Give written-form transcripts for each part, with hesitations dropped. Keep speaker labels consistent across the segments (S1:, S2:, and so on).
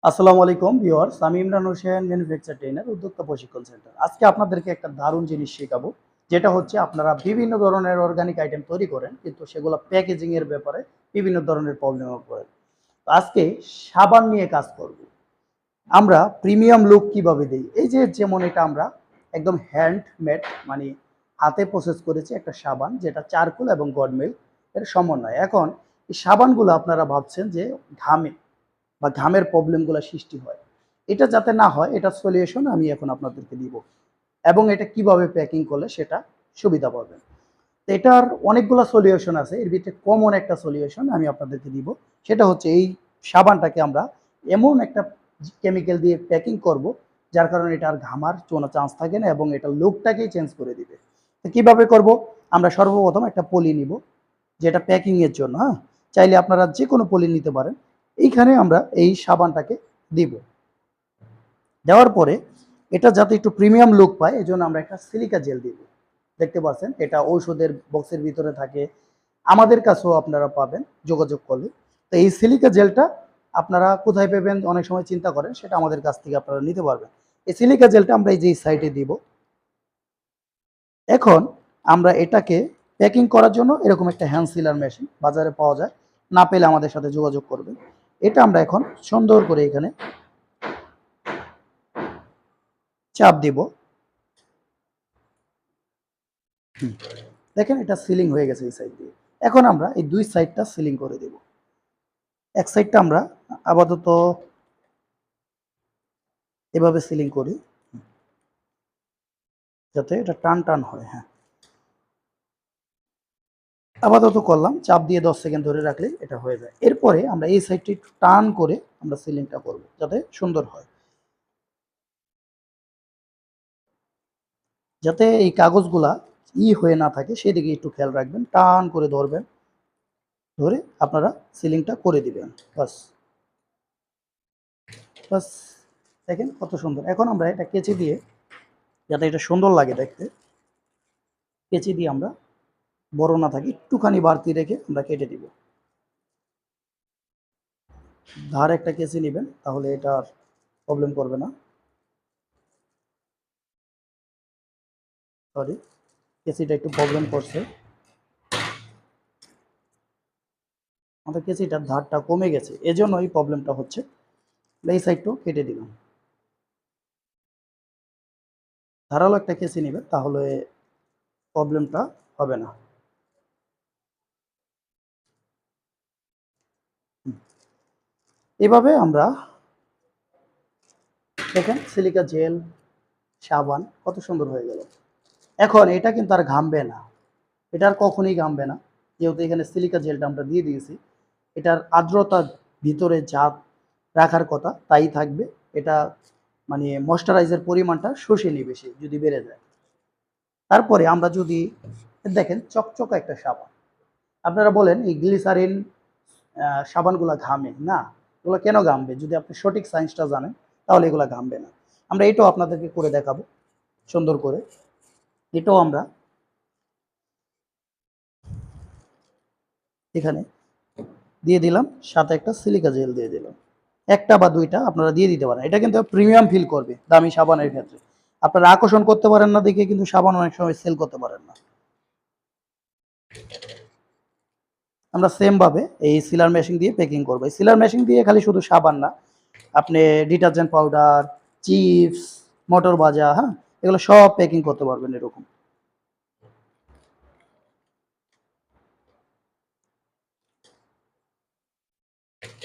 S1: আসসালামু আলাইকুম ভিউয়ার্স, আমি ইমরান হোসেন, ম্যানুফ্যাকচার ট্রেনার, উদ্যোক্তা প্রশিক্ষণ সেন্টার। আজকে আপনাদেরকে একটা দারুণ জিনিস শেখাবো, যেটা হচ্ছে আপনারা বিভিন্ন ধরনের অর্গানিক আইটেম তৈরি করেন, কিন্তু সেগুলো প্যাকেজিং এর ব্যাপারে বিভিন্ন ধরনের প্রবলেমে পড়েন। তো আজকে সাবান নিয়ে কাজ করব। আমরা প্রিমিয়াম লুক কিভাবে দেই, এই যে যেমন এটা আমরা একদম হ্যান্ডমেড, মানে হাতে প্রসেস করেছি একটা সাবান, যেটা চারকোল এবং গড মিল্ক এর সমন্বয়। এখন এই সাবানগুলো আপনারা ভাবছেন যে ঘামে বা ঘামের প্রবলেমগুলো সৃষ্টি হয়, এটা যাতে না হয় এটার সলিউশন আমি এখন আপনাদেরকে দিব, এবং এটা কিভাবে প্যাকিং করলে সেটা সুবিধা পাবেন। তো এটার অনেকগুলো সলিউশন আছে, এর ভিতরে কমন একটা সলিউশন আমি আপনাদেরকে দিব। সেটা হচ্ছে এই সাবানটাকে আমরা এমন একটা কেমিক্যাল দিয়ে প্যাকিং করব, যার কারণে এটা আর ঘামার কোনো চান্স থাকে না এবং এটা লুকটাকেই চেঞ্জ করে দিবে। তো কীভাবে করব? আমরা সর্বপ্রথম একটা পলি নিব, যেটা প্যাকিংয়ের জন্য। হ্যাঁ, চাইলে আপনারা যে কোনো পলি নিতে পারেন। এইখানে আমরা এই সাবানটাকে দিব। দেওয়ার পরে এটা যাতে একটু প্রিমিয়াম লুক পায়, এই জন্য আমরা একটা সিলিকা জেল দিব। দেখতে পাচ্ছেন এটা ঔষধের বক্সের ভিতরে থাকে, আমাদের কাছেও আপনারা পাবেন যোগাযোগ করলে। তো এই সিলিকা জেলটা আপনারা কোথায় পাবেন অনেক সময় চিন্তা করেন, সেটা আমাদের কাছ থেকে আপনারা নিতে পারবেন। এই সিলিকা জেলটা আমরা এই যে সাইডে দিব। এখন আমরা এটাকে প্যাকিং করার জন্য এরকম একটা হ্যান্ড সিলার মেশিন বাজারে পাওয়া যায়, না পেলে আমাদের সাথে যোগাযোগ করবেন। এটা আমরা এখন সুন্দর করে এখানে চাপ দিব। দেখেন এটা সিলিং হয়ে গেছে এই সাইড দিয়ে। এখন আমরা এই দুই সাইডটা সিলিং করে দেব। এক সাইডটা আমরা আপাতত এভাবে সিলিং করি, যাতে এটা টান টান হয়। হ্যাঁ, আপাতত করলাম, চাপ দিয়ে 10 সেকেন্ড ধরে রাখলে এটা হয়ে যায়। এরপরে আমরা এই সাইডটা একটু টান করে আমরা সিলিংটা করব, যাতে সুন্দর হয়। যাতে এই কাগজগুলা হয়ে না থাকে সেদিকে একটু খেয়াল রাখবেন, টান করে ধরবেন, ধরে আপনারা সিলিংটা করে দিবেন। বাস বাস, দেখেন কত সুন্দর। এখন আমরা এটা কেচি দিয়ে, যাতে এটা সুন্দর লাগে দেখতে, কেচি দিয়ে আমরা বড় না থাকে একটুখানি বাড়তি রেখে আমরা কেটে দিব। ধার একটা কেচি নেবেন, তাহলে এটা আর প্রবলেম করবে না। সরি, কেচিটা একটু প্রবলেম করছে, আমাদের কেচিটার ধারটা কমে গেছে, এজন্য এই প্রবলেমটা হচ্ছে। এই সাইডটাও কেটে দিলাম। ধারালো একটা কেচি নেবেন, তাহলে প্রবলেমটা হবে না। এভাবে আমরা, দেখেন সিলিকা জেল, সাবান কত সুন্দর হয়ে গেল। এখন এটা কিন্তু আর ঘামবে না, এটা আর কখনোই ঘামবে না, যেহেতু এখানে সিলিকা জেলটা আমরা দিয়ে দিয়েছি। এটার আর্দ্রতা ভিতরে যা রাখার কথা তাই থাকবে। এটা মানে ময়েশ্চারাইজের পরিমাণটা শুষে নিবে সে যদি বেড়ে যায়। তারপরে আমরা যদি দেখেন চকচকা একটা সাবান, আপনারা বলেন এই গ্লিসারিন সাবানগুলা ঘামে না। এগুলো কেন ঘামবে? যদি আপনি সঠিক সায়েন্সটা জানেন, তাহলে এগুলো ঘামবে না। আমরা এটাও আপনাদেরকে করে দেখাবো সুন্দর করে। এটাও আমরা এখানে দিয়ে দিলাম, সাথে একটা সিলিকা জেল দিয়ে দিলাম। একটা বা দুইটা আপনারা দিয়ে দিতে পারেন, এটা কিন্তু প্রিমিয়াম ফিল করবে দামি সাবানের ক্ষেত্রে। আপনারা আকর্ষণ করতে পারেন না দেখে কিন্তু সাবান অনেক সময় সেল করতে পারেন না। আমরা সেম ভাবে এই সিলার মেশিন দিয়ে প্যাকিং করবো। এই সিলার মেশিন দিয়ে খালি শুধু সাবান না, আপনি ডিটারজেন্ট পাউডার, চিপস, মোটর ভাজা, হ্যাঁ, এগুলো সব প্যাকিং করতে পারবেন এরকম।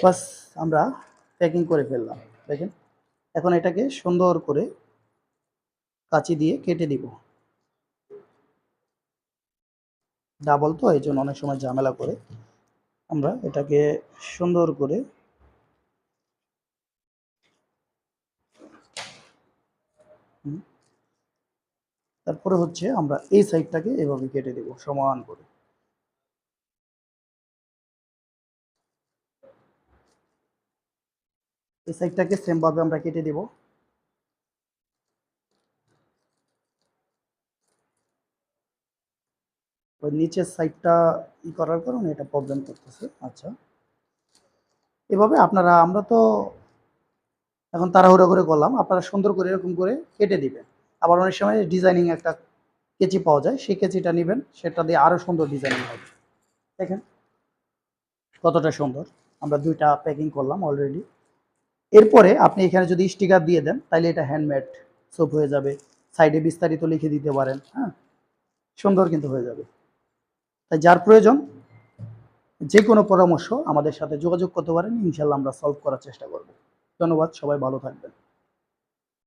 S1: বাস, আমরা প্যাকিং করে ফেললাম। দেখেন এখন এটাকে সুন্দর করে কাঁচি দিয়ে কেটে দিব। ডাবল তো, এই জন্য অনেক সময় ঝামেলা করে। আমরা এটাকে সুন্দর করে তারপরে হচ্ছে আমরা এই সাইডটাকে এভাবে কেটে দেব সমান করে। এই সাইডটাকে সেম ভাবে আমরা কেটে দেব। ওই নিচের সাইডটা করার কারণে এটা প্রবলেম করতেছে। আচ্ছা, এভাবে আপনারা, আমরা তো এখন তাড়াহুড়ো করে করলাম, আপনারা সুন্দর করে এরকম করে কেটে দিবেন। আবার অনেক সময় ডিজাইনিং একটা কেচি পাওয়া যায়, সেই কেচিটা নিবেন, সেটা দিয়ে আরো সুন্দর ডিজাইনিং হবে। দেখেন কতটা সুন্দর। আমরা ২টা প্যাকিং করলাম অলরেডি। এরপরে আপনি এখানে যদি স্টিকার দিয়ে দেন তাহলে এটা হ্যান্ডমেড সোপ হয়ে যাবে। সাইডে বিস্তারিত লিখে দিতে পারেন, হ্যাঁ? সুন্দর কিন্তু হয়ে যাবে। তাই যার প্রয়োজন যেকোনো পরামর্শ আমাদের সাথে যোগাযোগ করতে পারেন। ইনশাআল্লাহ আমরা সলভ করার চেষ্টা করব। ধন্যবাদ, সবাই ভালো থাকবেন।